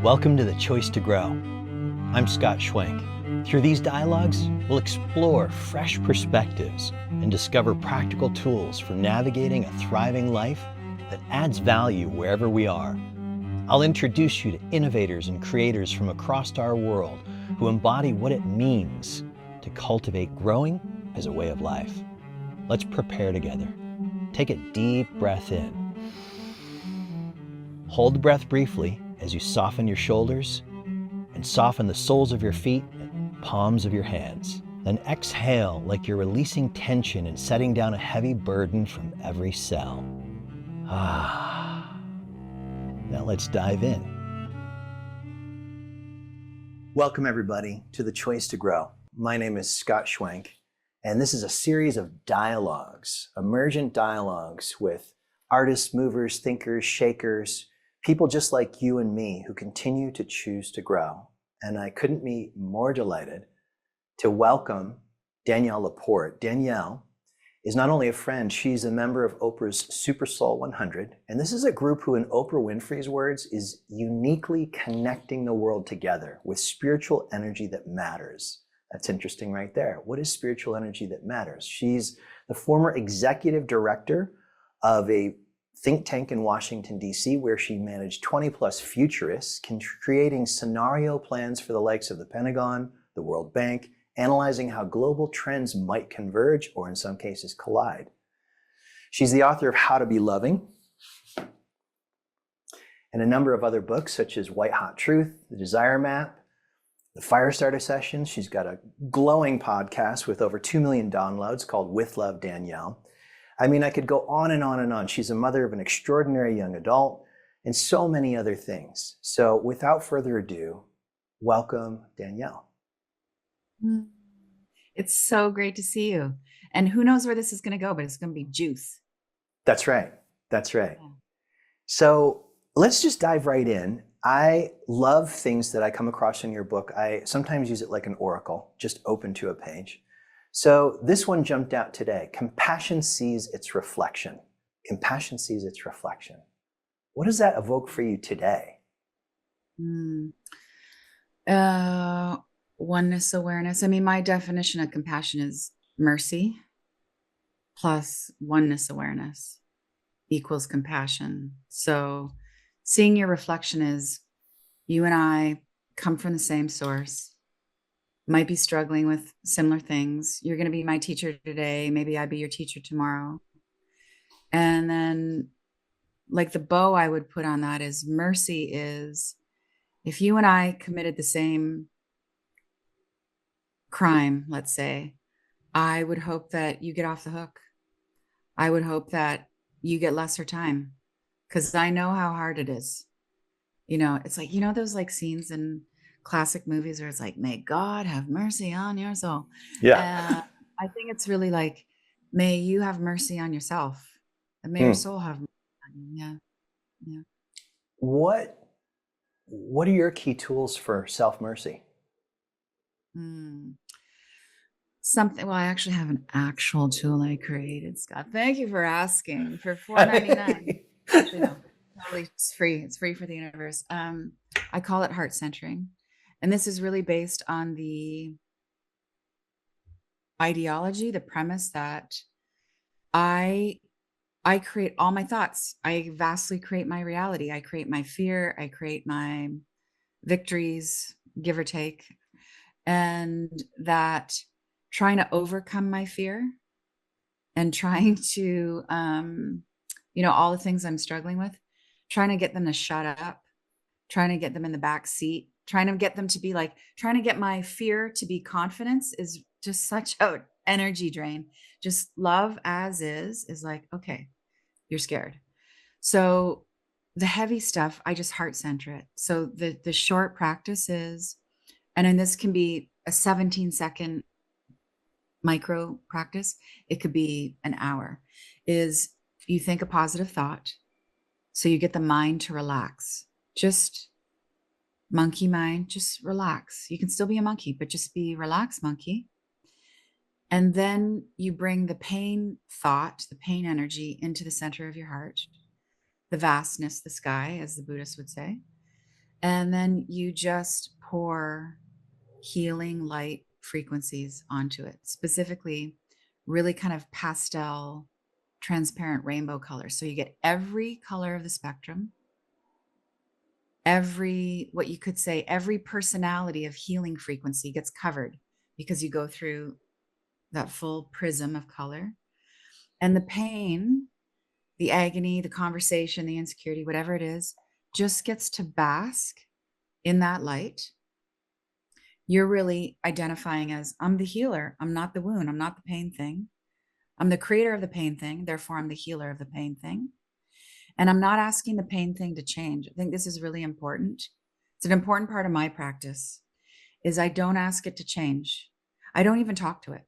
Welcome to The Choice to Grow. I'm Scott Schwenk. Through these dialogues, we'll explore fresh perspectives and discover practical tools for navigating a thriving life that adds value wherever we are. I'll introduce you to innovators and creators from across our world who embody what it means to cultivate growing as a way of life. Let's prepare together. Take a deep breath in. Hold the breath briefly as you soften your shoulders and soften the soles of your feet and palms of your hands. Then exhale like you're releasing tension and setting down a heavy burden from every cell. Now let's dive in. Welcome everybody to The Choice to Grow. My name is Scott Schwenk, and this is a series of dialogues, emergent dialogues with artists, movers, thinkers, shakers, people just like you and me who continue to choose to grow. And I couldn't be more delighted to welcome Danielle LaPorte. Danielle is not only a friend, she's a member of Oprah's Super Soul 100. And this is a group who, in Oprah Winfrey's words, is uniquely connecting the world together with spiritual energy that matters. That's interesting right there. What is spiritual energy that matters? She's the former executive director of a think tank in Washington, D.C., where she managed 20 plus futurists, creating scenario plans for the likes of the Pentagon, the World Bank, analyzing how global trends might converge or in some cases collide. She's the author of How to Be Loving and a number of other books such as White Hot Truth, The Desire Map, The Firestarter Sessions. She's got a glowing podcast with over 2 million downloads called With Love Danielle. I mean, I could go on and on and on. She's a mother of an extraordinary young adult and so many other things. So without further ado, welcome Danielle. It's so great to see you. And who knows where this is going to go, but it's going to be juice. That's right. That's right. Yeah. So let's just dive right in. I love things that I come across in your book. I sometimes use it like an oracle, just open to a page. So this one jumped out today. Compassion sees its reflection. Compassion sees its reflection. What does that evoke for you today? Oneness awareness. I mean, my definition of compassion is mercy plus oneness awareness equals compassion. So seeing your reflection is you and I come from the same source, might be struggling with similar things. You're going to be my teacher today. Maybe I'd be your teacher tomorrow. And then like the bow I would put on that is mercy is if you and I committed the same crime, let's say, I would hope that you get off the hook. I would hope that you get lesser time because I know how hard it is. You know, it's like, you know, those like scenes in classic movies where it's like, may God have mercy on your soul. Yeah. I think it's really like, may you have mercy on yourself and may your soul have mercy on you. Yeah. What are your key tools for self-mercy? Something, well, I actually have an actual tool I created, Scott. Thank you for asking. For $4.99. Actually, no, totally, it's free. It's free for the universe. I call it heart centering. And this is really based on the ideology, the premise that I create all my thoughts. I vastly create my reality. I create my fear. I create my victories, give or take. And that trying to overcome my fear and trying to, all the things I'm struggling with, trying to get them to shut up, trying to get them in the back seat, trying to get them to be like, trying to get my fear to be confidence is just such an energy drain. Just love as is like, okay, you're scared. So the heavy stuff, I just heart center it. So the short practice is, and then this can be a 17-second micro practice. It could be an hour, is you think a positive thought. So you get the mind to relax. Just monkey mind, just relax. You can still be a monkey, but just be relaxed monkey. And then you bring the pain thought, the pain energy into the center of your heart, the vastness, the sky, as the Buddhists would say. And then you just pour healing light frequencies onto it, specifically really kind of pastel, transparent rainbow colors. So you get every color of the spectrum, every, what you could say, every personality of healing frequency gets covered because you go through that full prism of color. And the pain, the agony, the conversation, the insecurity, whatever it is, just gets to bask in that light. You're really identifying as, I'm the healer. I'm not the wound. I'm not the pain thing. I'm the creator of the pain thing. Therefore, I'm the healer of the pain thing. And I'm not asking the pain thing to change. I think this is really important. It's an important part of my practice is I don't ask it to change. I don't even talk to it.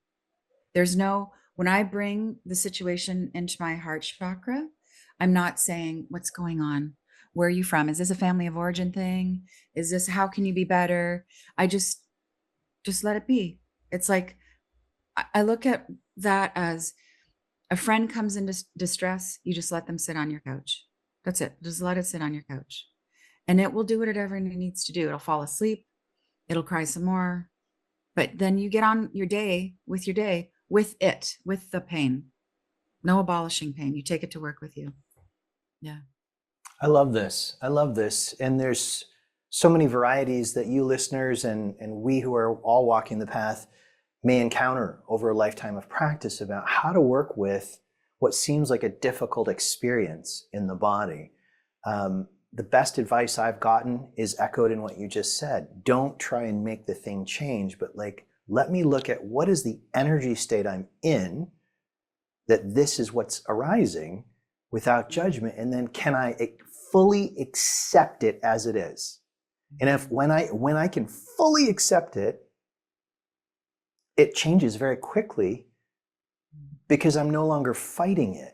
There's no, when I bring the situation into my heart chakra, I'm not saying, what's going on? Where are you from? Is this a family of origin thing? Is this, how can you be better? I just let it be. It's like, I look at that as a friend comes into distress, you just let them sit on your couch. That's it. Just let it sit on your couch. And it will do whatever it needs to do. It'll fall asleep. It'll cry some more. But then you get on your day with it, with the pain. No abolishing pain. You take it to work with you. Yeah. I love this. I love this. And there's so many varieties that you listeners and we who are all walking the path may encounter over a lifetime of practice about how to work with what seems like a difficult experience in the body. The best advice I've gotten is echoed in what you just said. Don't try and make the thing change, but like, let me look at what is the energy state I'm in, that this is what's arising without judgment. And then can I fully accept it as it is? And if when I can fully accept it, it changes very quickly because I'm no longer fighting it.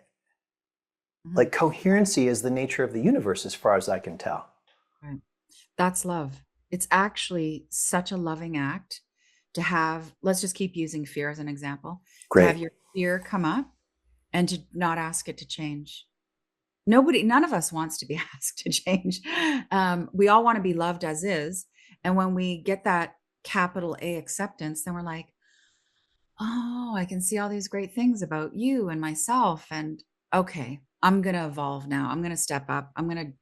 Mm-hmm. Like coherency is the nature of the universe as far as I can tell. Right. That's love. It's actually such a loving act to have, let's just keep using fear as an example. Great. To have your fear come up and to not ask it to change. None of us wants to be asked to change. We all want to be loved as is. And when we get that capital A acceptance, then we're like, oh, I can see all these great things about you and myself. And okay, I'm going to evolve now. I'm going to step up. I'm going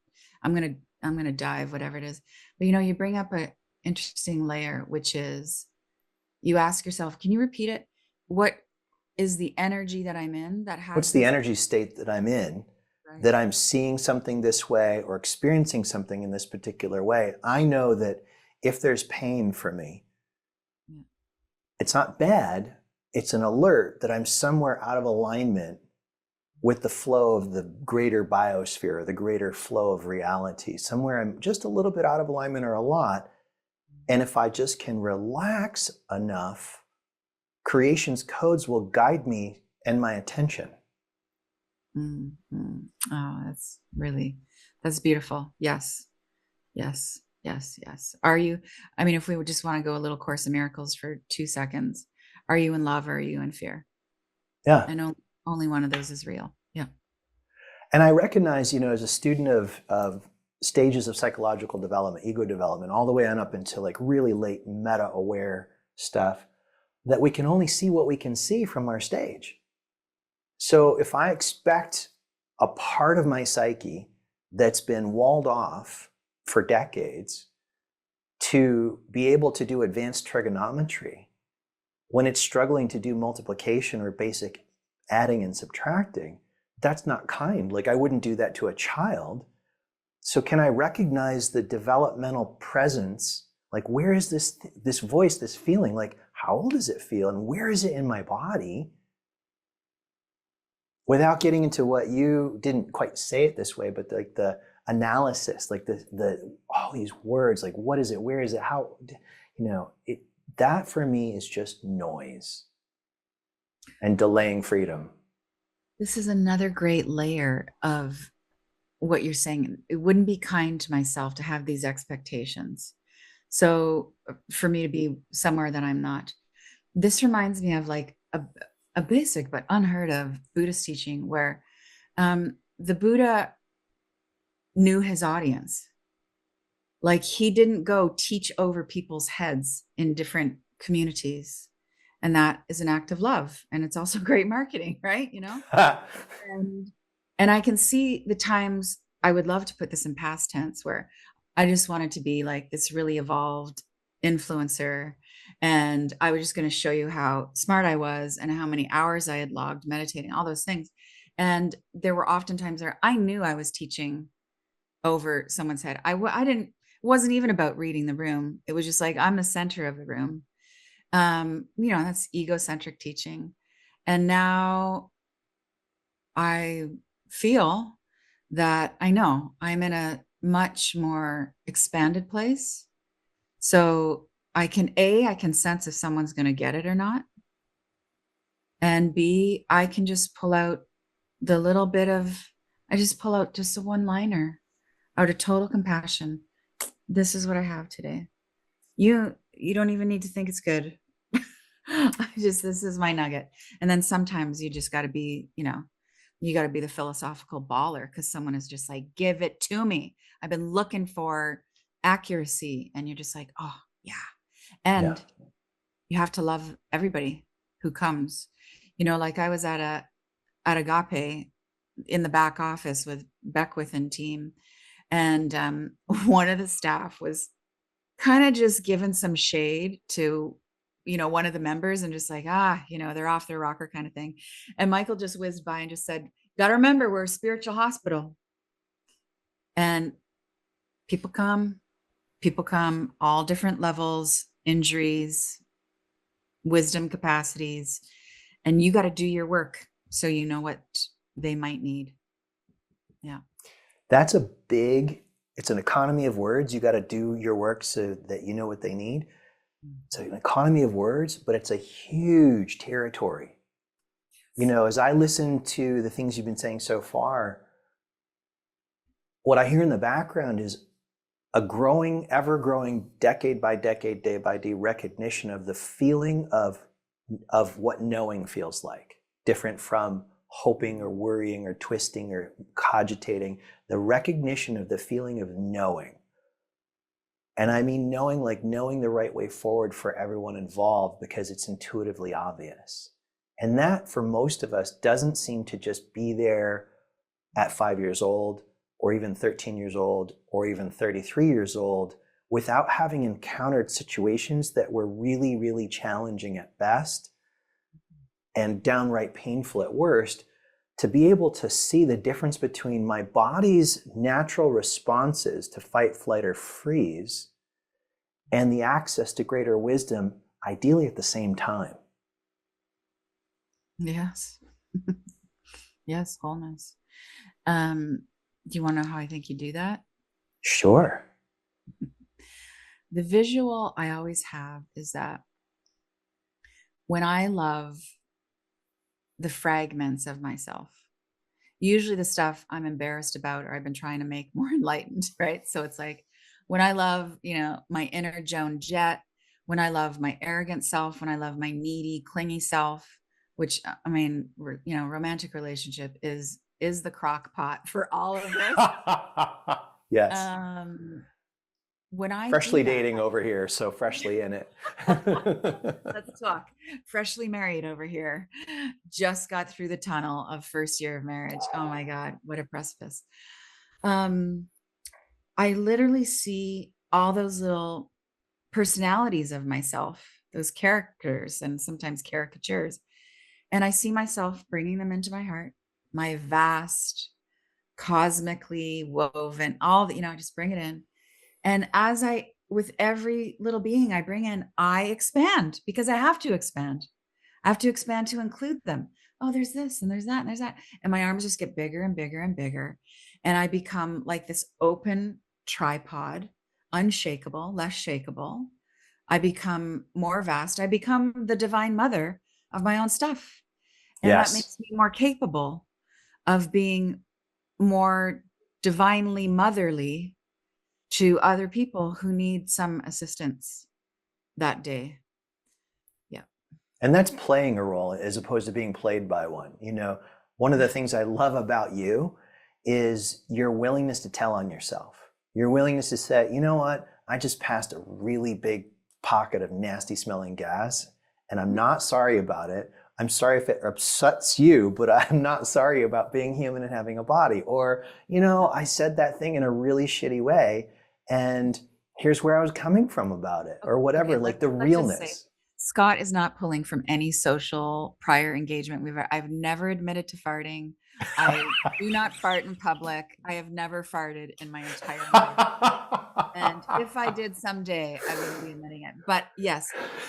to dive, whatever it is. But you bring up an interesting layer, which is you ask yourself, can you repeat it? What is the energy that I'm in that has what's the energy state that I'm in, right, that I'm seeing something this way or experiencing something in this particular way? I know that if there's pain for me, it's not bad. It's an alert that I'm somewhere out of alignment with the flow of the greater biosphere, the greater flow of reality. Somewhere I'm just a little bit out of alignment or a lot. And if I just can relax enough, creation's codes will guide me and my attention. Mm-hmm. Oh, that's beautiful. Yes. Yes. Yes. Yes. Are you, if we would just want to go a little Course in Miracles for 2 seconds, are you in love or are you in fear? Yeah. And only one of those is real. Yeah. And I recognize, as a student of stages of psychological development, ego development, all the way on up into like really late meta-aware stuff, that we can only see what we can see from our stage. So if I expect a part of my psyche that's been walled off for decades to be able to do advanced trigonometry when it's struggling to do multiplication or basic adding and subtracting, that's not kind. Like I wouldn't do that to a child. So can I recognize the developmental presence? Like where is this voice, this feeling? Like how old does it feel and where is it in my body? Without getting into what you didn't quite say it this way, but like the analysis, like the all these words, like what is it, where is it, how, that for me is just noise and delaying freedom. This is another great layer of what you're saying. It wouldn't be kind to myself to have these expectations. So for me to be somewhere that I'm not, this reminds me of like a basic but unheard of Buddhist teaching where the Buddha knew his audience. Like he didn't go teach over people's heads in different communities. And that is an act of love. And it's also great marketing, right? You know? And and I can see the times I would love to put this in past tense where I just wanted to be like this really evolved influencer. And I was just going to show you how smart I was and how many hours I had logged meditating, all those things. And there were often times where I knew I was teaching over someone's head. I didn't, it wasn't even about reading the room. It was just like, I'm the center of the room. That's egocentric teaching. And now I feel that I know I'm in a much more expanded place. So I can sense if someone's going to get it or not. And B, I can just pull out I just pull out just a one liner out of total compassion. This is what I have today. You don't even need to think it's good. This is my nugget. And then sometimes you just got to be, you got to be the philosophical baller because someone is just like, give it to me. I've been looking for accuracy. And you're just like, oh, yeah. And you have to love everybody who comes. Like I was at Agape in the back office with Beckwith and team. And one of the staff was kind of just giving some shade to one of the members and just like, they're off their rocker kind of thing. And Michael just whizzed by and just said, gotta remember, we're a spiritual hospital. And people come all different levels, injuries, wisdom capacities, and you got to do your work so you know what they might need. Yeah. That's it's an economy of words. You got to do your work so that you know what they need. It's an economy of words, but it's a huge territory. As I listen to the things you've been saying so far, what I hear in the background is a growing, ever growing, decade by decade, day by day recognition of the feeling of what knowing feels like, different from hoping or worrying or twisting or cogitating, the recognition of the feeling of knowing. And I mean knowing, like knowing the right way forward for everyone involved because it's intuitively obvious. And that for most of us doesn't seem to just be there at 5 years old or even 13 years old or even 33 years old without having encountered situations that were really, really challenging at best and downright painful at worst, to be able to see the difference between my body's natural responses to fight, flight, or freeze and the access to greater wisdom, ideally at the same time. Yes. Yes, wholeness. Do you want to know how I think you do that? Sure. The visual I always have is that when I love the fragments of myself, usually the stuff I'm embarrassed about or I've been trying to make more enlightened, right? So it's like when I love, my inner Joan Jett, when I love my arrogant self, when I love my needy, clingy self, which I mean, romantic relationship is the crock pot for all of this. Yes. When I freshly dating over here, so freshly in it. Let's talk. Freshly married over here. Just got through the tunnel of first year of marriage. Oh my God, what a precipice. I literally see all those little personalities of myself, those characters and sometimes caricatures. And I see myself bringing them into my heart, my vast, cosmically woven, all that, I just bring it in. And with every little being I bring in, I expand because I have to expand. I have to expand to include them. Oh, there's this and there's that and there's that. And my arms just get bigger and bigger and bigger. And I become like this open tripod, unshakable, less shakeable. I become more vast. I become the divine mother of my own stuff. And that makes me more capable of being more divinely motherly to other people who need some assistance that day. Yeah. And that's playing a role as opposed to being played by one. One of the things I love about you is your willingness to tell on yourself. Your willingness to say, you know what, I just passed a really big pocket of nasty smelling gas and I'm not sorry about it. I'm sorry if it upsets you, but I'm not sorry about being human and having a body. Or, I said that thing in a really shitty way and here's where I was coming from about it, or whatever, Okay, like the let's just say realness. Scott is not pulling from any social prior engagement I've never admitted to farting. I do not fart in public. I have never farted in my entire life. And if I did someday, I wouldn't be admitting it. But yes,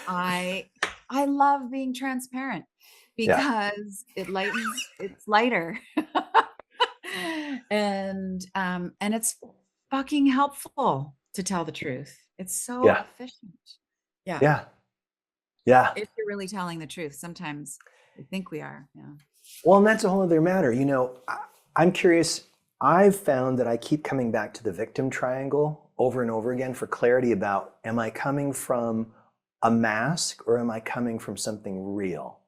I love being transparent Yeah, because it's lighter. And it's fucking helpful to tell the truth. It's so yeah, efficient. Yeah. yeah, yeah. If you're really telling the truth. Sometimes I think we are. Yeah. Well, and that's a whole other matter. I'm curious. I've found that I keep coming back to the victim triangle over and over again for clarity about, am I coming from a mask or am I coming from something real?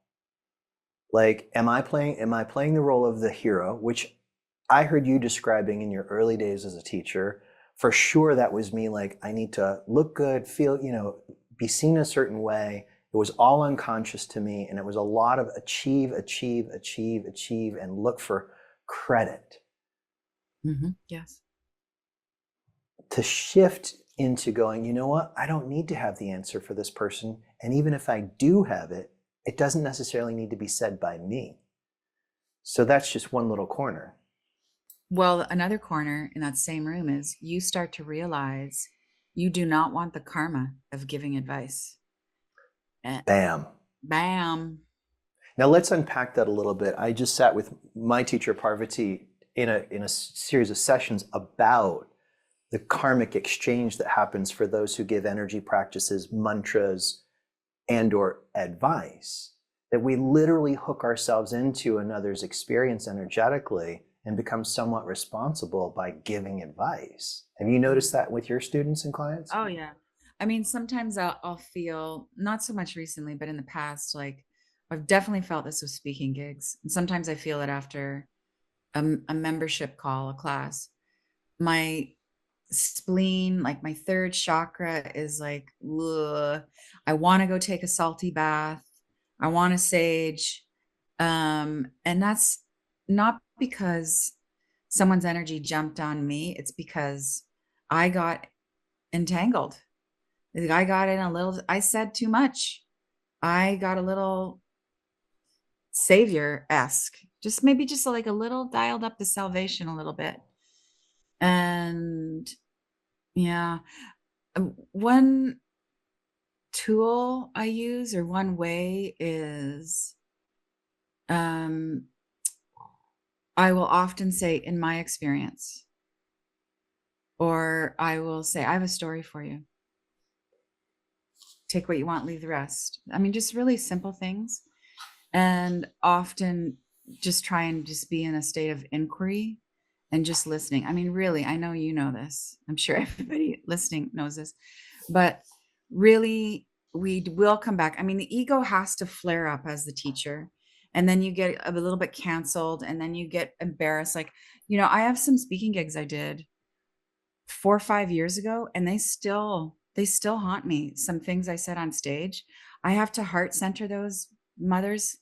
Like, am I playing the role of the hero, which I heard you describing in your early days as a teacher. For sure, that was me. Like, I need to look good, feel, be seen a certain way. It was all unconscious to me. And it was a lot of achieve, achieve, achieve, achieve, and look for credit. Yes. To shift into going, you know what? I don't need to have the answer for this person. And even if I do have it, it doesn't necessarily need to be said by me. So that's just one little corner. Well, another corner in that same room is you start to realize you do not want the karma of giving advice. Bam. Bam. Now let's unpack that a little bit. I just sat with my teacher Parvati in a series of sessions about the karmic exchange that happens for those who give energy practices, mantras, and or advice. That we literally hook ourselves into another's experience energetically and become somewhat responsible by giving advice. Have you noticed that with your students and clients? Oh yeah. I mean, sometimes I'll feel, not so much recently, but in the past, like I've definitely felt this with speaking gigs. And sometimes I feel it after a membership call, a class. My spleen, like my third chakra is like, ugh. I want to go take a salty bath. I want to sage. And that's not because someone's energy jumped on me. It's because I got entangled. I got in a little, I said too much. I got a little savior-esque, just like a little dialed up the salvation a little bit. And yeah, one tool I use, or one way, is I will often say, in my experience, or I will say, I have a story for you. Take what you want, leave the rest. I mean, just really simple things. And often just try and just be in a state of inquiry and just listening. I mean, really, I know you know this. I'm sure everybody listening knows this, but really, we will come back. I mean, the ego has to flare up as the teacher, and then you get a little bit canceled, and then you get embarrassed. Like, I have some speaking gigs I did 4 or 5 years ago, and they still haunt me. Some things I said on stage, I have to heart center those mothers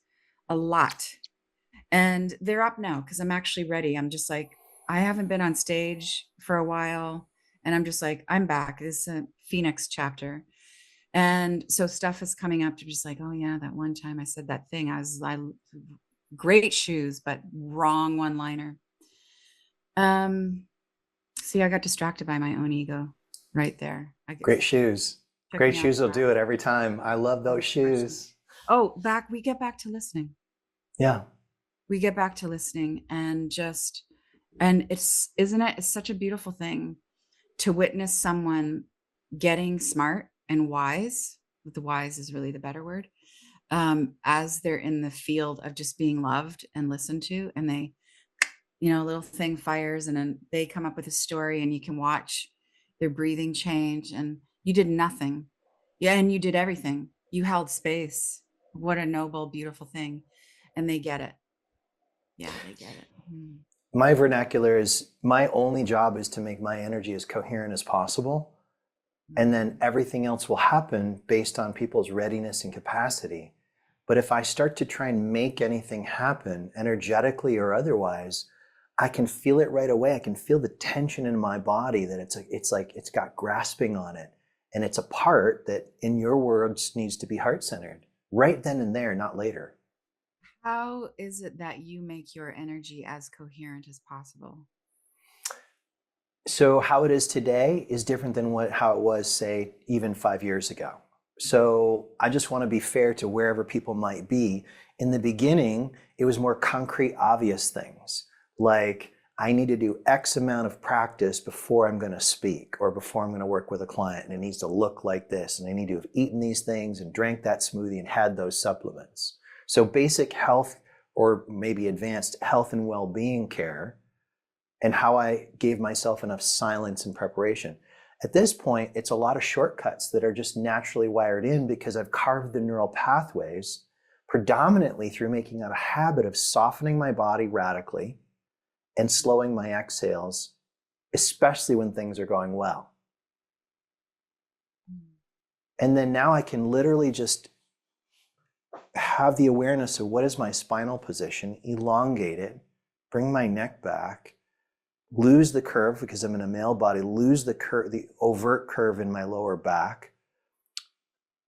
a lot. And they're up now because I'm actually ready. I'm just like, I haven't been on stage for a while, and I'm just like, I'm back. This is a Phoenix chapter. And so stuff is coming up to just like, oh yeah, that one time I said that thing. I great shoes, but wrong one-liner. See, I got distracted by my own ego right there. Great shoes. Great shoes will do it every time. I love those shoes. Oh, we get back to listening. Yeah. We get back to listening, and it's such a beautiful thing to witness someone getting smart and wise. The wise is really the better word. As they're in the field of just being loved and listened to, and they, a little thing fires, and then they come up with a story, and you can watch their breathing change, and you did nothing. Yeah, and you did everything. You held space. What a noble, beautiful thing. And they get it. Yeah, they get it. My vernacular is my only job is to make my energy as coherent as possible. And then everything else will happen based on people's readiness and capacity. But if I start to try and make anything happen energetically or otherwise, I can feel it right away. I can feel the tension in my body that it's like it's got grasping on it. And it's a part that, in your words, needs to be heart-centered right then and there, not later. How is it that you make your energy as coherent as possible? So how it is today is different than how it was, say, even 5 years ago. So I just want to be fair to wherever people might be. In the beginning, it was more concrete, obvious things like I need to do X amount of practice before I'm going to speak or before I'm going to work with a client, and it needs to look like this, and I need to have eaten these things and drank that smoothie and had those supplements. So basic health, or maybe advanced health and well-being care, and how I gave myself enough silence and preparation. At this point, it's a lot of shortcuts that are just naturally wired in because I've carved the neural pathways predominantly through making it a habit of softening my body radically and slowing my exhales, especially when things are going well. And then now I can literally just have the awareness of what is my spinal position, elongate it, bring my neck back, lose the curve because I'm in a male body, lose the curve, the overt curve in my lower back.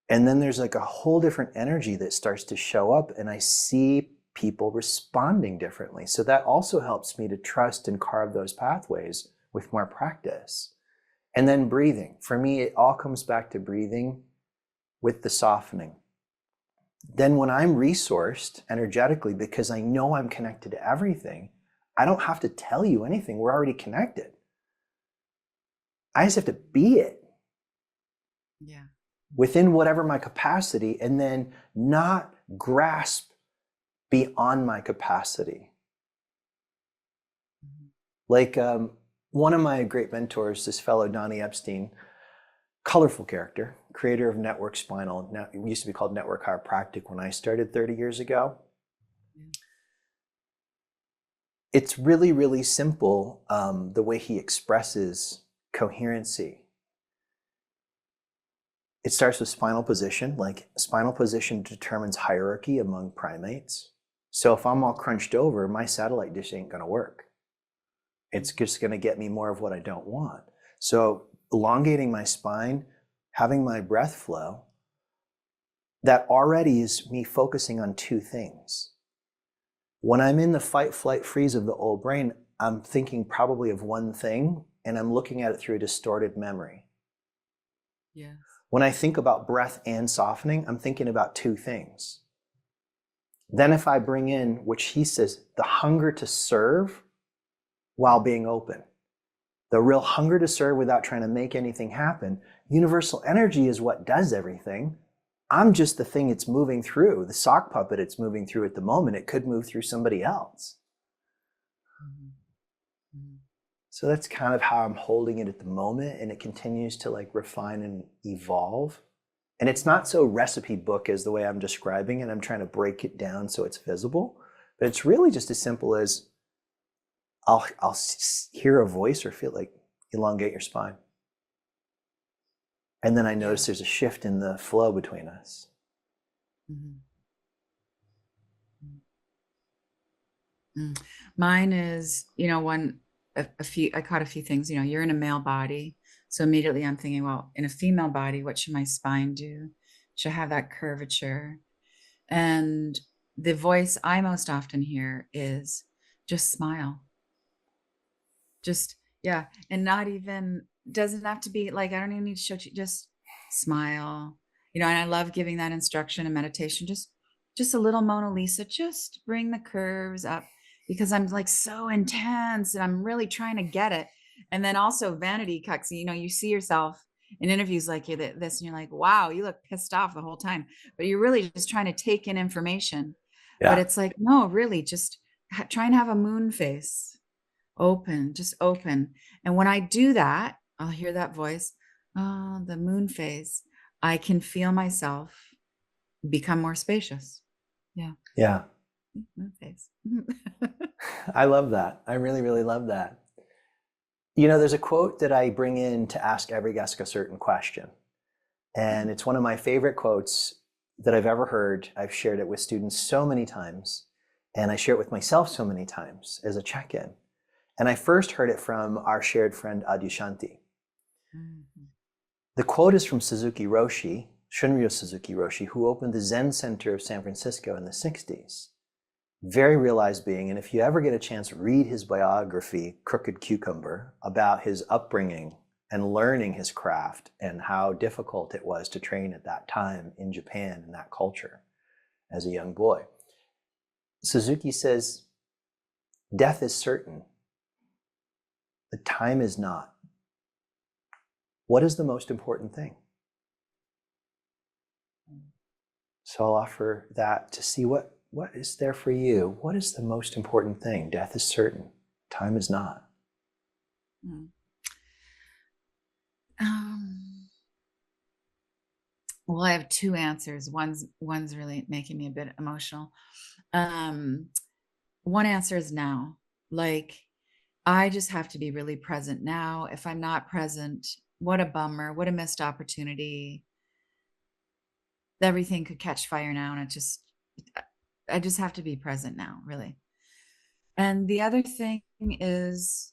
And then there's like a whole different energy that starts to show up, and I see people responding differently. So that also helps me to trust and carve those pathways with more practice. And then breathing. For me, it all comes back to breathing with the softening. Then when I'm resourced energetically, because I know I'm connected to everything, I don't have to tell you anything. We're already connected. I just have to be it. Yeah. Within whatever my capacity, and then not grasp beyond my capacity. Mhm. Like one of my great mentors, this fellow Donnie Epstein, colorful character, creator of Network Spinal. Now, it used to be called Network Chiropractic when I started 30 years ago. Yeah. It's really, really simple, the way he expresses coherency. It starts with spinal position. Like, spinal position determines hierarchy among primates. So if I'm all crunched over, my satellite dish ain't going to work. It's just going to get me more of what I don't want. So elongating my spine, having my breath flow, that already is me focusing on two things. When I'm in the fight, flight, freeze of the old brain, I'm thinking probably of one thing, and I'm looking at it through a distorted memory. Yes. When I think about breath and softening, I'm thinking about two things. Then if I bring in, which he says, the hunger to serve while being open, the real hunger to serve without trying to make anything happen, universal energy is what does everything. I'm just the thing it's moving through, the sock puppet it's moving through at the moment. It could move through somebody else. Mhm. Mhm. So that's kind of how I'm holding it at the moment, and it continues to like refine and evolve. And it's not so recipe book as the way I'm describing it. I'm trying to break it down so it's visible, but it's really just as simple as I'll hear a voice or feel like elongate your spine. And then I notice Yeah. there's a shift in the flow between us. Mhm. Mm. Mine is, a few, I caught a few things, you're in a male body. So immediately I'm thinking, well, in a female body, what should my spine do? Should I have that curvature? And the voice I most often hear is just smile. Just, yeah. And not even, doesn't have to be like, I don't even need to show you, just smile. And I love giving that instruction and meditation. Just a little Mona Lisa, just bring the curves up because I'm like so intense and I'm really trying to get it. And then also vanity cucks, you see yourself in interviews like you're this and you're like, wow, you look pissed off the whole time, but you're really just trying to take in information. But Yeah. it's like, no, really just try and have a moon face. Open, just open. And when I do that, I'll hear that voice, oh, the moon phase. I can feel myself become more spacious. Yeah. Yeah. Moon phase. I love that. I really, really love that. You know, there's a quote that I bring in to ask every guest a certain question. And it's one of my favorite quotes that I've ever heard. I've shared it with students so many times, and I share it with myself so many times as a check-in. And I first heard it from our shared friend Adyashanti. Mhm. The quote is from Suzuki Roshi, Shunryu Suzuki Roshi, who opened the Zen Center of San Francisco in the 60s. Very realized being, and if you ever get a chance, read his biography, Crooked Cucumber, about his upbringing and learning his craft and how difficult it was to train at that time in Japan in that culture as a young boy. Suzuki says, death is certain, the time is not. What is the most important thing? So I'll offer that to see what is there for you. What is the most important thing? Death is certain, time is not. Mm. Well, I have two answers. One's really making me a bit emotional. One answer is now. Like, I just have to be really present now. If I'm not present, what a bummer, what a missed opportunity. Everything could catch fire now. And I just have to be present now, really. And the other thing is,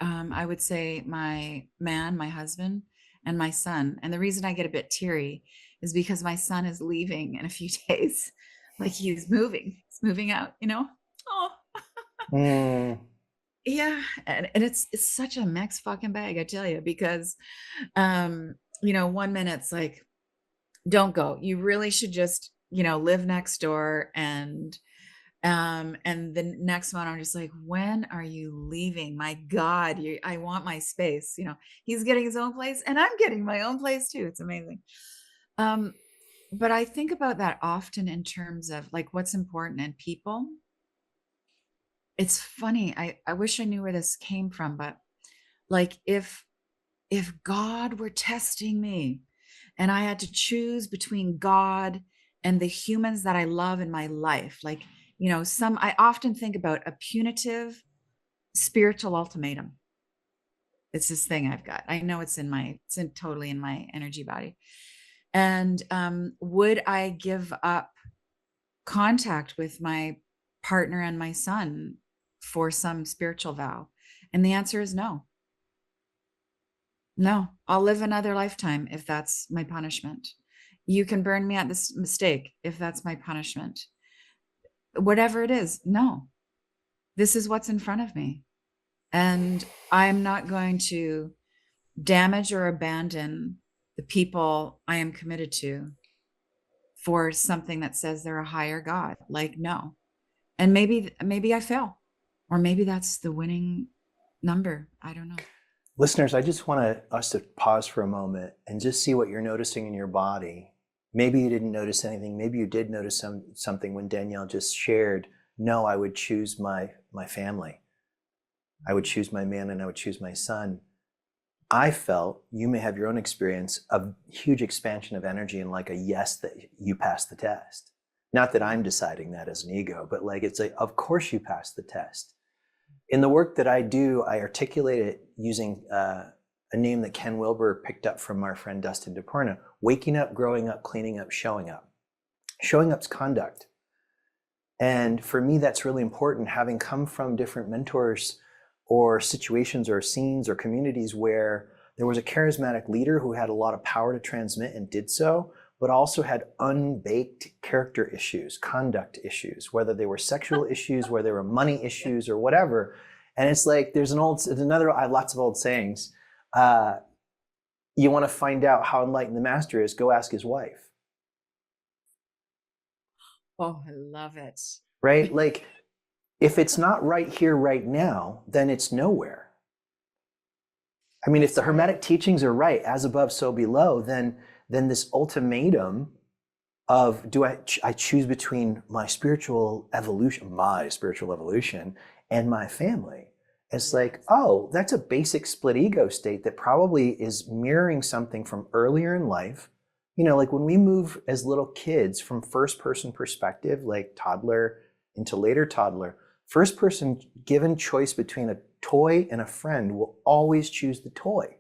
I would say my man, my husband, and my son. And the reason I get a bit teary is because my son is leaving in a few days. Like he's moving out, you know? Oh, Mm. yeah. And it's such a mixed fucking bag, I tell you, because, you know, 1 minute it's like, don't go. You really should just, you know, live next door. And the next one, I'm just like, when are you leaving? My God, I want my space. You know, he's getting his own place and I'm getting my own place too. It's amazing. Um, but I think about that often in terms of like what's important in people. It's funny. I wish I knew where this came from, but like if God were testing me and I had to choose between God and the humans that I love in my life, like, you know, I often think about a punitive spiritual ultimatum. It's this thing I've got. I know totally in my energy body. And would I give up contact with my partner and my son for some spiritual vow? And the answer is no. No, I'll live another lifetime if that's my punishment. You can burn me at this mistake if that's my punishment. Whatever it is, no. This is what's in front of me. And I'm not going to damage or abandon the people I am committed to for something that says they're a higher God. Like, no. And maybe I fail, or maybe that's the winning number. I don't know. Listeners, I just want us to pause for a moment and just see what you're noticing in your body. Maybe you didn't notice anything. Maybe you did notice something when Danielle just shared, no, I would choose my family. I would choose my man and I would choose my son. I felt, you may have your own experience, a huge expansion of energy and like a yes that you passed the test. Not that I'm deciding that as an ego, but like it's like, of course you passed the test. In the work that I do, I articulate it using a name that Ken Wilber picked up from our friend Dustin DePorna: waking up, growing up, cleaning up, showing up. Showing up's conduct. And for me, that's really important, having come from different mentors or situations or scenes or communities where there was a charismatic leader who had a lot of power to transmit and did so, but also had unbaked character issues, conduct issues, whether they were sexual issues, whether they were money issues or whatever. And it's like, I have lots of old sayings. You want to find out how enlightened the master is, go ask his wife. Oh, I love it. Right? Like, if it's not right here, right now, then it's nowhere. I mean, if the Hermetic teachings are right, as above, so below, then this ultimatum of I choose between my spiritual evolution and my family. It's like, oh, that's a basic split ego state that probably is mirroring something from earlier in life. You know, like when we move as little kids from first person perspective, like toddler, into later toddler, first person given choice between a toy and a friend will always choose the toy.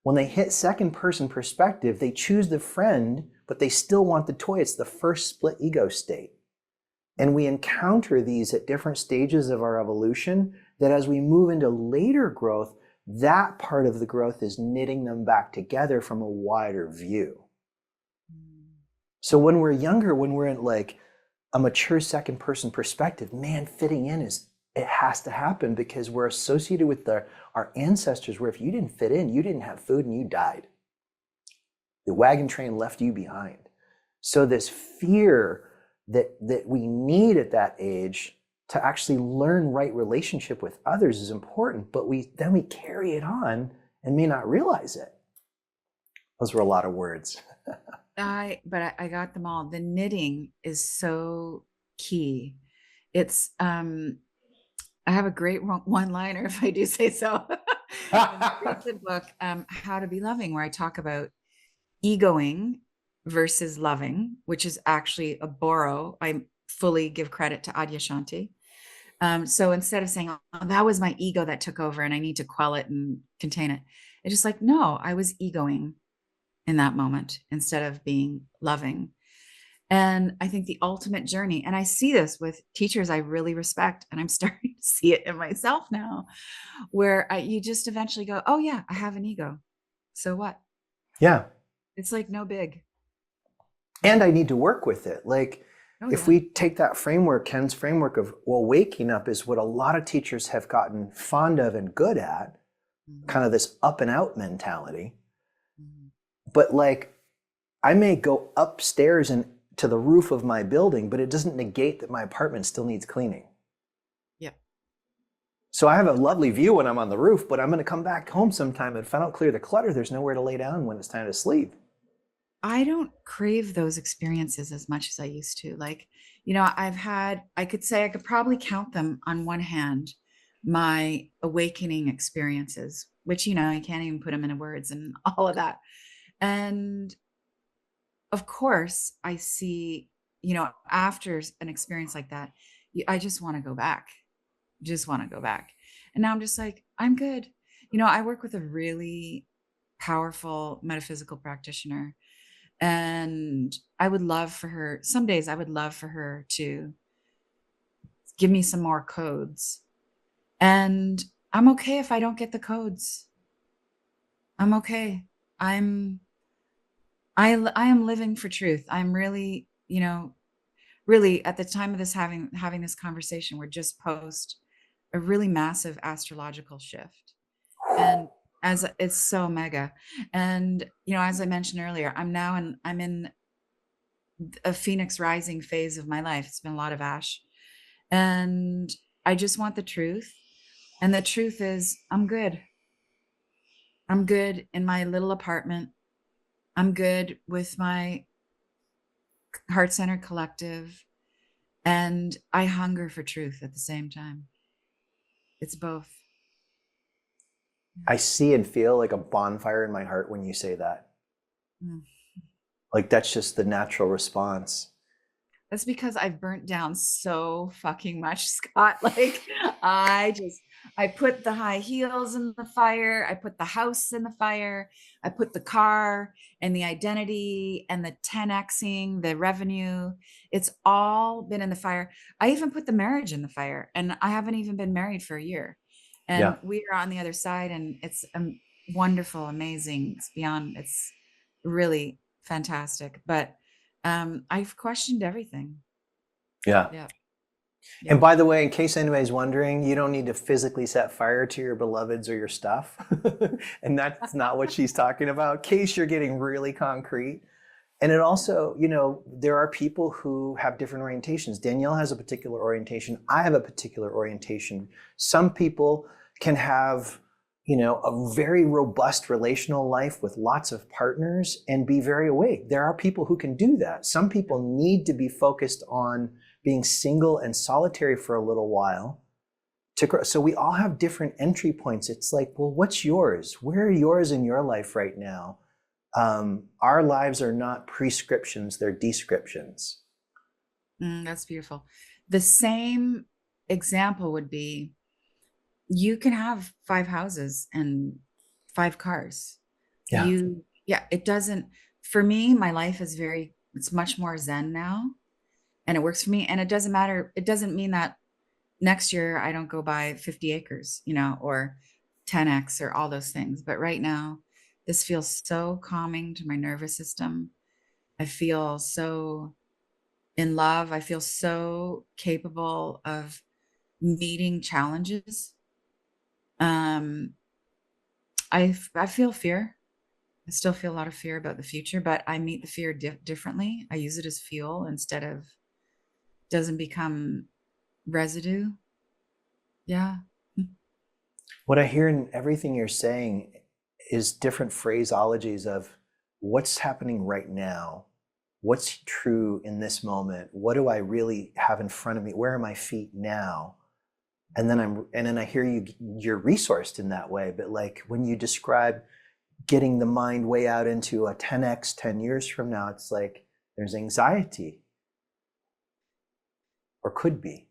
When they hit second person perspective, they choose the friend, but they still want the toy. It's the first split ego state. And we encounter these at different stages of our evolution, that as we move into later growth, that part of the growth is knitting them back together from a wider view. So when we're younger, when we're in like a mature second person perspective, man, fitting in it has to happen, because we're associated with our ancestors, where if you didn't fit in, you didn't have food and you died. The wagon train left you behind. So this fear that we need at that age to actually learn right relationship with others is important, but then we carry it on and may not realize it. Those were a lot of words. I got them all. The knitting is so key. It's I have a great one-liner, if I do say so. In the recent book, How to Be Loving, where I talk about egoing versus loving, which is actually a borrow. I fully give credit to Adyashanti. So instead of saying, oh, that was my ego that took over and I need to quell it and contain it, it's just like, no, I was egoing in that moment instead of being loving. And I think the ultimate journey, and I see this with teachers I really respect, and I'm starting to see it in myself now, where you just eventually go, oh yeah, I have an ego. So what? Yeah. It's like no big. And I need to work with it. Like, if yeah. we take that framework, Ken's framework of, well, waking up is what a lot of teachers have gotten fond of and good at, kind of this up and out mentality. But like, I may go upstairs and to the roof of my building, but it doesn't negate that my apartment still needs cleaning. Yeah. So I have a lovely view when I'm on the roof, but I'm going to come back home sometime, and if I don't clear the clutter, there's nowhere to lay down when it's time to sleep. I don't crave those experiences as much as I used to. Like, I could probably count them on one hand, my awakening experiences, which, you can't even put them into words and all of that. And of course, I see, after an experience like that, I just want to go back, And now I'm just like, I'm good. I work with a really powerful metaphysical practitioner. And some days I would love for her to give me some more codes. And I'm okay if I don't get the codes. I'm okay. I am living for truth. I'm really, really at the time of this having this conversation, we're just post a really massive astrological shift. And as it's so mega. And, as I mentioned earlier, I'm in a Phoenix rising phase of my life. It's been a lot of ash. And I just want the truth. And the truth is I'm good. I'm good in my little apartment. I'm good with my Heart Center Collective. And I hunger for truth at the same time. It's both. I see and feel like a bonfire in my heart when you say that. Like, that's just the natural response. That's because I've burnt down so fucking much, Scott. Like, I put the high heels in the fire. I put the house in the fire. I put the car and the identity and the 10xing, the revenue. It's all been in the fire. I even put the marriage in the fire, and I haven't even been married for a year. And we are on the other side, and it's wonderful, amazing. It's really fantastic. But I've questioned everything. Yeah. And by the way, in case anybody's wondering, you don't need to physically set fire to your beloveds or your stuff. And that's not what she's talking about, in case you're getting really concrete. And it also, there are people who have different orientations. Danielle has a particular orientation. I have a particular orientation. Some people can have, a very robust relational life with lots of partners and be very awake. There are people who can do that. Some people need to be focused on being single and solitary for a little while to grow. So we all have different entry points. It's like, well, what's yours? Where are yours in your life right now? Our lives are not prescriptions, they're descriptions. That's beautiful. The same example would be, you can have 5 houses and 5 cars. Yeah. Yeah, it doesn't, for me, my life is it's much more zen now, and it works for me. And it doesn't matter. It doesn't mean that next year I don't go buy 50 acres, or 10x or all those things. But right now, this feels so calming to my nervous system. I feel so in love. I feel so capable of meeting challenges. Um, I feel fear. I still feel a lot of fear about the future, but I meet the fear differently. I use it as fuel instead of, doesn't become residue. Yeah. What I hear in everything you're saying is different phraseologies of what's happening right now. What's true in this moment? What do I really have in front of me? Where are my feet now? And then I hear you're resourced in that way. But like when you describe getting the mind way out into a 10x 10 years from now, it's like there's anxiety, or could be.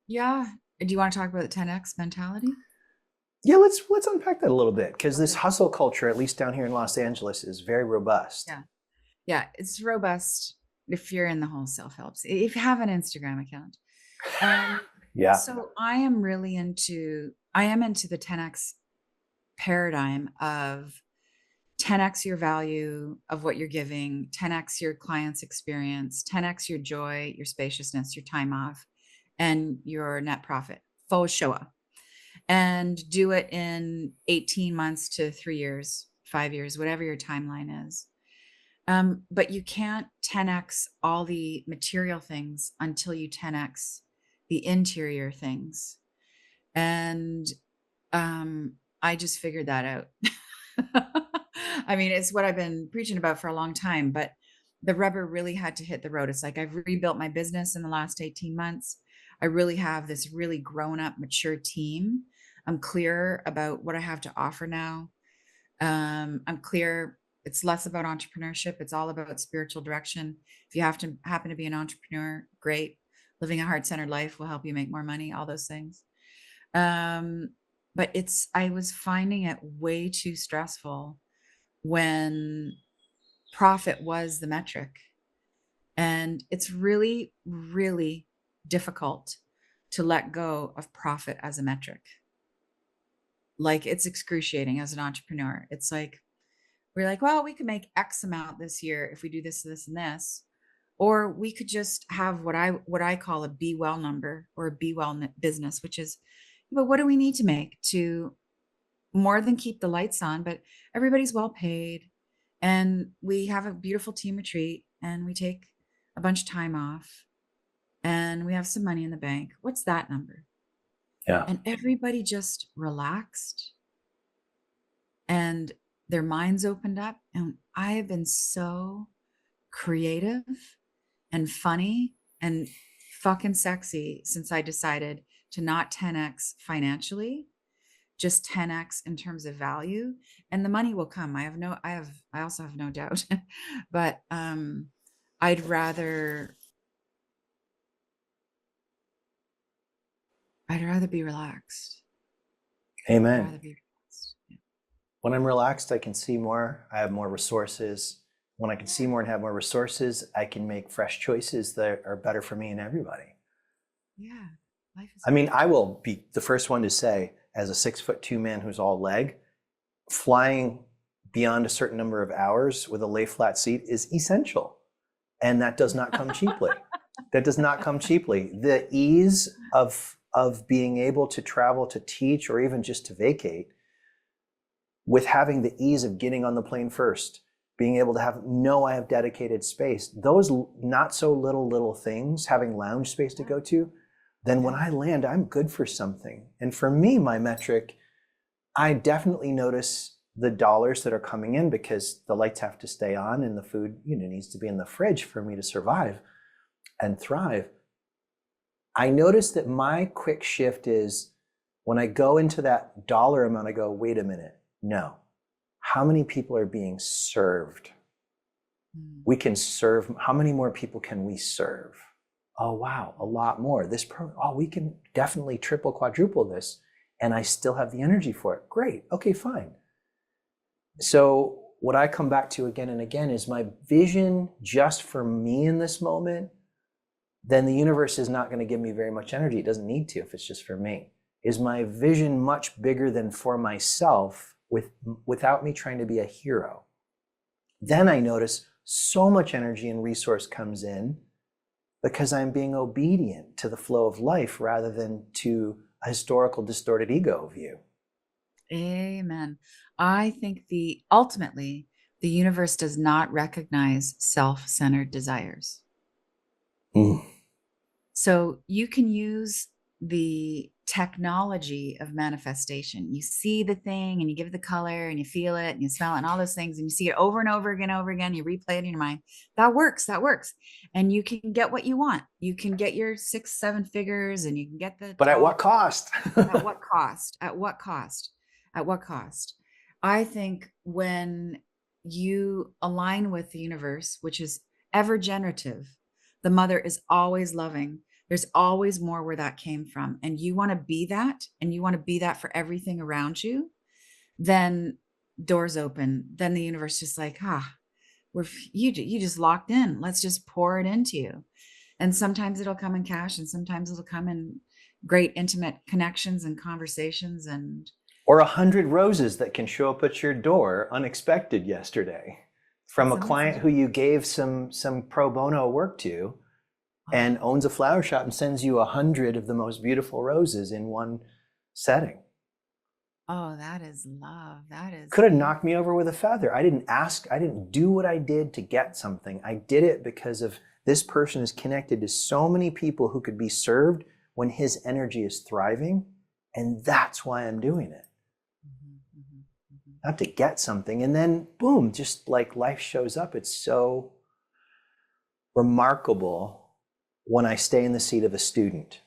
Yeah. Do you want to talk about the 10x mentality? Yeah, let's unpack that a little bit, because this hustle culture, at least down here in Los Angeles, is very robust. Yeah. Yeah, it's robust if you're in the whole self-help. If you have an Instagram account. Yeah. So I am into the 10x paradigm of 10x your value of what you're giving, 10x your client's experience, 10x your joy, your spaciousness, your time off, and your net profit. Full show up. And do it in 18 months to 3 years, 5 years, whatever your timeline is. But you can't 10x all the material things until you 10x the interior things. And I just figured that out. I mean, it's what I've been preaching about for a long time, but the rubber really had to hit the road. It's like I've rebuilt my business in the last 18 months. I really have this really grown up, mature team. I'm clear about what I have to offer now. I'm clear. It's less about entrepreneurship. It's all about spiritual direction. If you happen to be an entrepreneur, great. Living a heart-centered life will help you make more money, all those things. But I was finding it way too stressful when profit was the metric. And it's really, really difficult to let go of profit as a metric. Like, it's excruciating as an entrepreneur. It's like, we're like, well, we could make X amount this year if we do this, this, and this. Or we could just have what I call a be well number, or a be well business, which is, but what do we need to make to more than keep the lights on, but everybody's well paid, and we have a beautiful team retreat, and we take a bunch of time off, and we have some money in the bank. What's that number? Yeah. And everybody just relaxed, and their minds opened up. And I have been so creative and funny and fucking sexy since I decided to not 10x financially, just 10x in terms of value. And the money will come. I also have no doubt. But I'd rather be relaxed. Amen. I'd rather be relaxed. Yeah. When I'm relaxed, I can see more. I have more resources. When I can see more and have more resources, I can make fresh choices that are better for me and everybody. Yeah. Life is I mean, I will be the first one to say, as a 6'2" man who's all leg, flying beyond a certain number of hours with a lay flat seat is essential. And that does not come cheaply. That does not come cheaply. The ease of being able to travel to teach, or even just to vacate, with having the ease of getting on the plane first, being able to I have dedicated space, those not so little things, having lounge space to go to, then when I land, I'm good for something. And for me, my metric, I definitely notice the dollars that are coming in, because the lights have to stay on and the food, needs to be in the fridge for me to survive and thrive. I notice that my quick shift is, when I go into that dollar amount, I go, wait a minute, no. How many people are being served? We can serve. How many more people can we serve oh, wow, a lot more. Oh, we can definitely triple, quadruple this. And I still have the energy for it. Great. Okay, fine. So what I come back to again and again is my vision just for me in this moment, then the universe is not going to give me very much energy. It doesn't need to if it's just for me. Is my vision much bigger than for myself without me trying to be a hero? Then I notice so much energy and resource comes in because I'm being obedient to the flow of life rather than to a historical distorted ego view. Amen. I think ultimately the universe does not recognize self-centered desires. Mm. So you can use the technology of manifestation. You see the thing and you give it the color and you feel it and you smell it and all those things, and you see it over and over again, you replay it in your mind. That works. And you can get what you want. You can get your 6-7 figures, and you can get the But at 12. what cost? At what cost? At what cost? At what cost? I think when you align with the universe, which is ever generative, the mother is always loving. There's always more where that came from. And you want to be that, and you want to be that for everything around you, then doors open. Then the universe just like, you just locked in. Let's just pour it into you. And sometimes it'll come in cash, and sometimes it'll come in great intimate connections and conversations. And or 100 roses that can show up at your door unexpected yesterday from a client who you gave some pro bono work to, and owns a flower shop and sends you 100 of the most beautiful roses in one setting. Oh, that is love. That is could have knocked me over with a feather. I didn't ask. I didn't do what I did to get something. I did it because of this person is connected to so many people who could be served when his energy is thriving. And that's why I'm doing it. Not to get something. And then boom, just like life shows up. It's so remarkable when I stay in the seat of a student.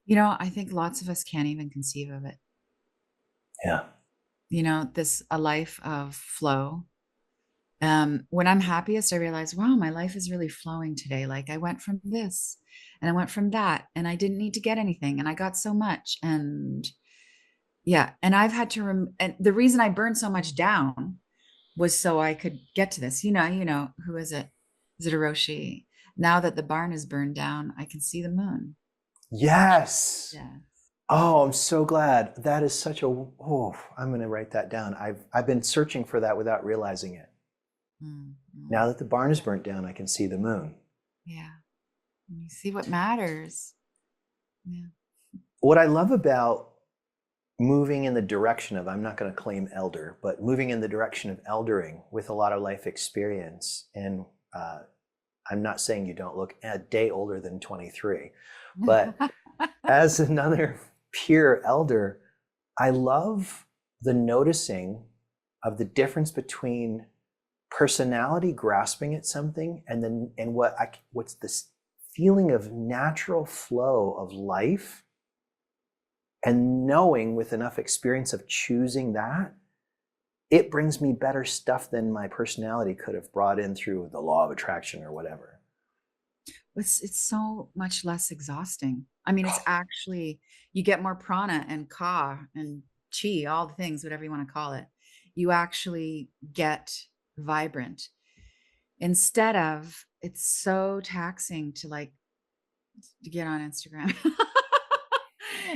I think lots of us can't even conceive of it. Yeah. A life of flow. When I'm happiest, I realize, wow, my life is really flowing today. Like I went from this and I went from that, and I didn't need to get anything, and I got so much. And yeah, and I've had to, and the reason I burned so much down was so I could get to this. Who is it? Is it Hiroshi? Now that the barn is burned down, I can see the moon. Yes. Yeah. Oh, I'm so glad. That is such I'm going to write that down. I've been searching for that without realizing it. Mm-hmm. Now that the barn is burnt down, I can see the moon. Yeah. You see what matters. Yeah. What I love about moving in the direction of, I'm not going to claim elder, but moving in the direction of eldering with a lot of life experience. And I'm not saying you don't look a day older than 23, but as another peer elder, I love the noticing of the difference between personality grasping at something and what's this feeling of natural flow of life, and knowing with enough experience of choosing that, it brings me better stuff than my personality could have brought in through the law of attraction or whatever. It's so much less exhausting. I mean, it's actually, you get more prana and ka and chi, all the things, whatever you want to call it. You actually get vibrant instead of, it's so taxing to get on Instagram.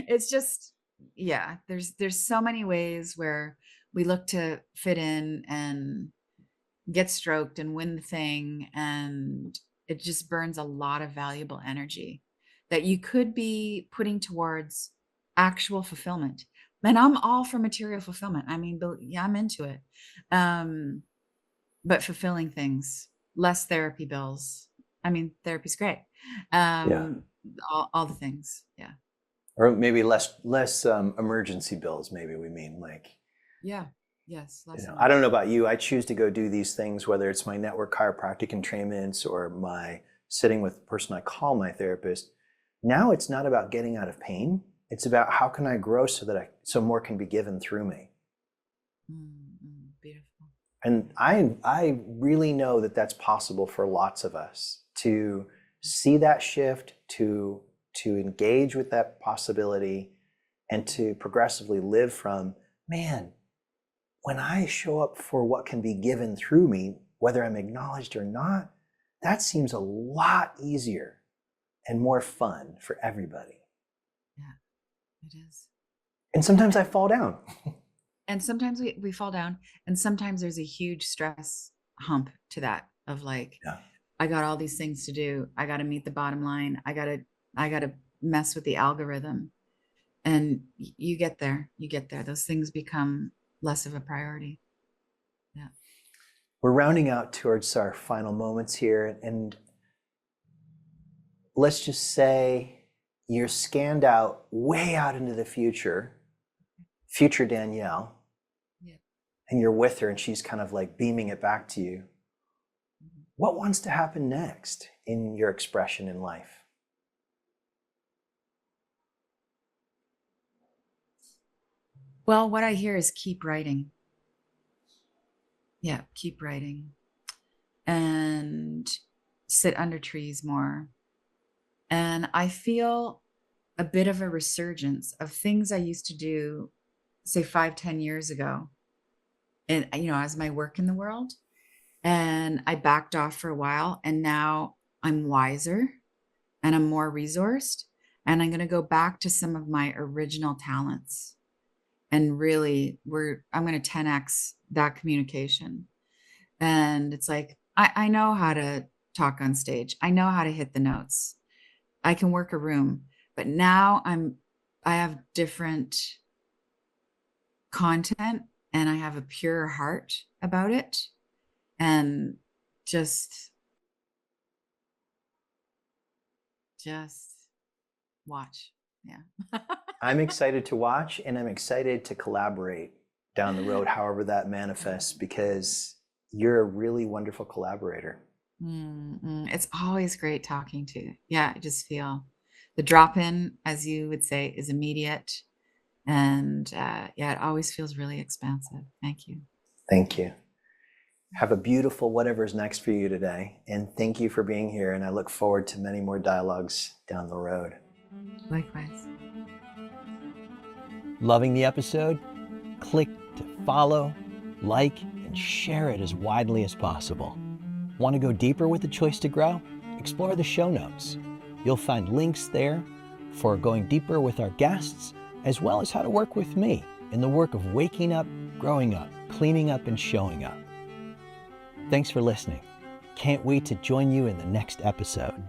It's just, yeah, there's so many ways where we look to fit in and get stroked and win the thing, and it just burns a lot of valuable energy that you could be putting towards actual fulfillment. And I'm all for material fulfillment. I mean, yeah, I'm into it. But fulfilling things, less therapy bills. I mean, therapy's great. Yeah. All the things. Yeah. Or maybe less emergency bills, maybe we mean Yeah. Yes. I don't know about you. I choose to go do these things, whether it's my network chiropractic entrainments or my sitting with the person I call my therapist. Now it's not about getting out of pain. It's about how can I grow so more can be given through me. Beautiful. And I really know that that's possible for lots of us, to see that shift, to engage with that possibility, and to progressively live from, man, when I show up for what can be given through me, whether I'm acknowledged or not, that seems a lot easier and more fun for everybody. Yeah, it is. And sometimes I fall down. And sometimes we fall down, and sometimes there's a huge stress hump to that of like, Yeah. I got all these things to do. I got to meet the bottom line. I got to mess with the algorithm. And you get there. Those things become less of a priority. Yeah. We're rounding out towards our final moments here, and let's just say you're scanned out way out into the future Danielle, Yeah. and you're with her and she's kind of like beaming it back to you. Mm-hmm. What wants to happen next in your expression in life? Well, what I hear is keep writing. Yeah, keep writing. And sit under trees more. And I feel a bit of a resurgence of things I used to do, say 5-10 years ago. And, as my work in the world. And I backed off for a while, and now I'm wiser and I'm more resourced. And I'm going to go back to some of my original talents. And really, I'm going to 10x that communication. And it's like, I know how to talk on stage. I know how to hit the notes. I can work a room, but now I have different content, and I have a pure heart about it, and just watch. Yeah. I'm excited to watch, and I'm excited to collaborate down the road, however that manifests, because you're a really wonderful collaborator. It's always great talking to you. Yeah, I just feel the drop in, as you would say, is immediate. And it always feels really expansive. Thank you. Thank you. Have a beautiful whatever's next for you today. And thank you for being here. And I look forward to many more dialogues down the road. Likewise. Loving the episode? Click to follow, like, and share it as widely as possible. Want to go deeper with the choice to grow? Explore the show notes. You'll find links there for going deeper with our guests, as well as how to work with me in the work of waking up, growing up, cleaning up, and showing up. Thanks for listening. Can't wait to join you in the next episode.